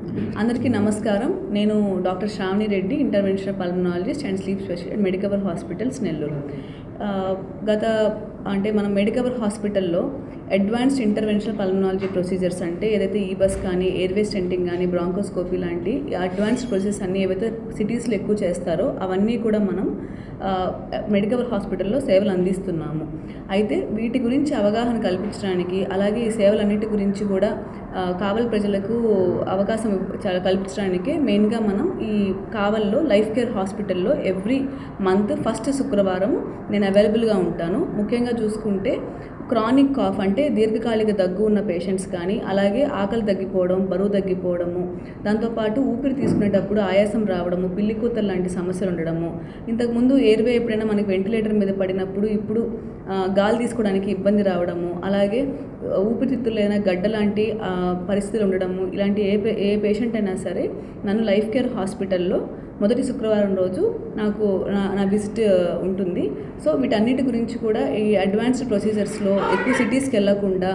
అందరికీ నమస్కారం. నేను doctor Shravani Reddy, interventional pulmonologist and sleep specialist Medicover hospitals Nellore. మనం మెడికవర్ హాస్పిటల్లో అడ్వాన్స్డ్ ఇంటర్వెన్షనల్ పల్మనాలజీ ప్రొసీజర్స్ అంటే ఏదైతే ఈబస్ కానీ, ఎయిర్వే స్టెంటింగ్ కానీ, బ్రాంకోస్కోపీ లాంటి అడ్వాన్స్డ్ ప్రొసీజర్స్ అన్నీ ఏవైతే సిటీస్లో ఎక్కువ చేస్తారో అవన్నీ కూడా మనం మెడికవర్ హాస్పిటల్లో సేవలు అందిస్తున్నాము. అయితే వీటి గురించి అవగాహన కల్పించడానికి, అలాగే ఈ సేవలన్నిటి గురించి కూడా కావలి ప్రజలకు అవకాశం కల్పించడానికి మెయిన్గా మనం ఈ కావల్లో లైఫ్ కేర్ హాస్పిటల్లో ఎవ్రీ మంత్ ఫస్ట్ శుక్రవారం నేను అవైలబుల్గా ఉంటాను. ముఖ్యంగా చూసుకుంటే క్రానిక్ కాఫ్ అంటే దీర్ఘకాలిక దగ్గు ఉన్న పేషెంట్స్ కానీ, అలాగే ఆకలి తగ్గిపోవడం, బరువు తగ్గిపోవడము, దాంతోపాటు ఊపిరి తీసుకునేటప్పుడు ఆయాసం రావడము, పిల్లి కూతలు లాంటి సమస్యలు ఉండడము, ఇంతకుముందు ఎయిర్వే ఎప్పుడైనా మనకి వెంటిలేటర్ మీద పడినప్పుడు ఇప్పుడు గాలి తీసుకోవడానికి ఇబ్బంది రావడము, అలాగే ఊపిరితిత్తుల్లో ఏదైనా గడ్డ లాంటి పరిస్థితులు ఉండడము, ఇలాంటి ఏ పేషెంట్ అయినా సరే నన్ను లైఫ్ కేర్ హాస్పిటల్లో మొదటి శుక్రవారం రోజు నాకు నా విజిట్ ఉంటుంది. సో వీటన్నిటి గురించి కూడా ఈ అడ్వాన్స్డ్ ప్రొసీజర్స్లో ఎక్కువ సిటీస్కి వెళ్ళకుండా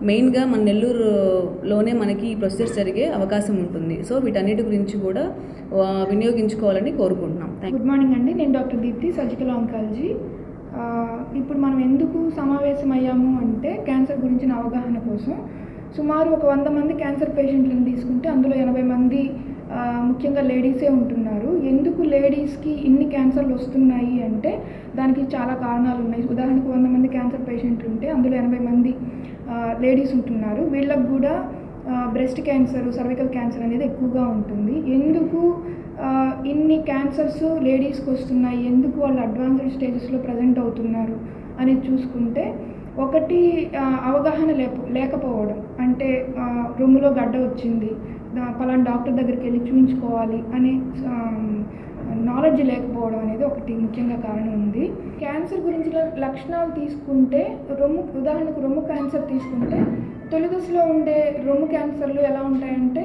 మెయిన్గా మన నెల్లూరులోనే మనకి ఈ ప్రొసీజర్స్ జరిగే అవకాశం ఉంటుంది. సో వీటన్నిటి గురించి కూడా వినియోగించుకోవాలని కోరుకుంటున్నాం. గుడ్ మార్నింగ్ అండి. నేను డాక్టర్ దీప్తి, సర్జికల్ ఆంకాలజీ. ఇప్పుడు మనం ఎందుకు సమావేశమయ్యాము అంటే క్యాన్సర్ గురించిన అవగాహన కోసం. సుమారు ఒక 100 మంది క్యాన్సర్ పేషెంట్లను తీసుకుంటే అందులో 80 మంది ముఖ్యంగా లేడీసే ఉంటున్నారు. ఎందుకు లేడీస్కి ఇన్ని క్యాన్సర్లు వస్తున్నాయి అంటే దానికి చాలా కారణాలు ఉన్నాయి. ఉదాహరణకు 100 మంది క్యాన్సర్ పేషెంట్లు ఉంటే అందులో 80 మంది లేడీస్ ఉంటున్నారు. వీళ్ళకు కూడా బ్రెస్ట్ క్యాన్సర్, సర్వికల్ క్యాన్సర్ అనేది ఎక్కువగా ఉంటుంది. ఎందుకు ఇన్ని క్యాన్సర్స్ లేడీస్కి వస్తున్నాయి, ఎందుకు వాళ్ళు అడ్వాన్స్డ్ స్టేజెస్లో ప్రజెంట్ అవుతున్నారు అనేది చూసుకుంటే, ఒకటి అవగాహన లేకపోవడం. అంటే రొమ్ములో గడ్డ వచ్చింది, పలానా డాక్టర్ దగ్గరికి వెళ్ళి చూపించుకోవాలి అనే నాలెడ్జ్ లేకపోవడం అనేది ఒకటి ముఖ్యంగా కారణం ఉంది. క్యాన్సర్ గురించిన లక్షణాలు తీసుకుంటే ఉదాహరణకు రొమ్ము క్యాన్సర్ తీసుకుంటే తొలి దశలో ఉండే రొమ్ము క్యాన్సర్లు ఎలా ఉంటాయంటే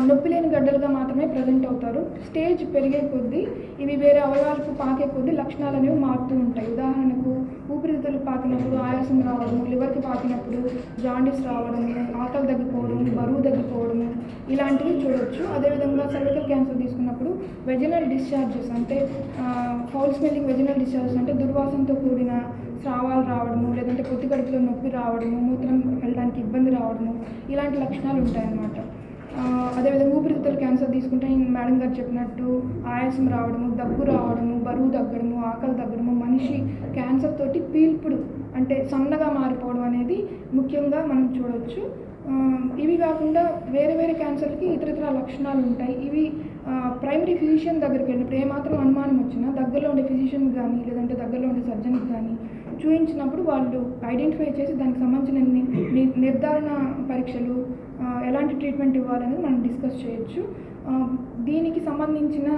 నొప్పి లేని గడ్డలుగా మాత్రమే ప్రజెంట్ అవుతారు. స్టేజ్ పెరిగే కొద్దీ ఇవి వేరే అవయవాలకు పాకే కొద్దీ లక్షణాలు అనేవి మారుతూ ఉంటాయి. ఉదాహరణకు ఊపిరితిత్తులు పాకినప్పుడు ఆయాసం రావడము, లివర్కి పాకినప్పుడు జాండీస్ రావడము, ఆకలి తగ్గిపోవడం, బరువు తగ్గిపోవడము, ఇలాంటివి చూడవచ్చు. అదేవిధంగా సర్వికల్ క్యాన్సర్ తీసుకున్నప్పుడు వెజినల్ డిశ్చార్జెస్ అంటే ఫౌల్ స్మెల్లింగ్ వెజినల్ డిశ్చార్జెస్ అంటే దుర్వాసనతో కూడిన స్రావాలు రావడము, లేదంటే పొత్తి కడుపులో నొప్పి రావడము, మూత్రం వెళ్ళడానికి ఇబ్బంది రావడము, ఇలాంటి లక్షణాలు ఉంటాయన్నమాట. అదేవిధంగా ఊపిరితిత్తుల క్యాన్సర్ తీసుకుంటే మేడం గారు చెప్పినట్టు ఆయాసం రావడము, దగ్గు రావడము, బరువు తగ్గడము, ఆకలి తగ్గడము, మనిషి క్యాన్సర్ తోటి పీల్పుడు అంటే సన్నగా మారిపోవడం అనేది ముఖ్యంగా మనం చూడవచ్చు. ఇవి కాకుండా వేరే వేరే క్యాన్సర్కి ఇతర లక్షణాలు ఉంటాయి. ఇవి ప్రైమరీ ఫిజిషియన్ దగ్గరికి వెళ్ళినప్పుడు ఏమాత్రం అనుమానం వచ్చినా దగ్గరలో ఉండే ఫిజిషియన్ కానీ, లేదంటే దగ్గరలో ఉండే సర్జన్కి కానీ చూపించినప్పుడు వాళ్ళు ఐడెంటిఫై చేసి దానికి సంబంధించిన నిర్ధారణ పరీక్షలు, ఎలాంటి ట్రీట్మెంట్ ఇవ్వాలనేది మనం డిస్కస్ చేయొచ్చు. దీనికి సంబంధించిన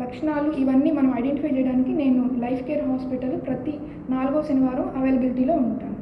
లక్షణాలు ఇవన్నీ మనం ఐడెంటిఫై చేయడానికి నేను లైఫ్ కేర్ హాస్పిటల్ ప్రతి 4వ శనివారం అవైలబిలిటీలో ఉంటాను.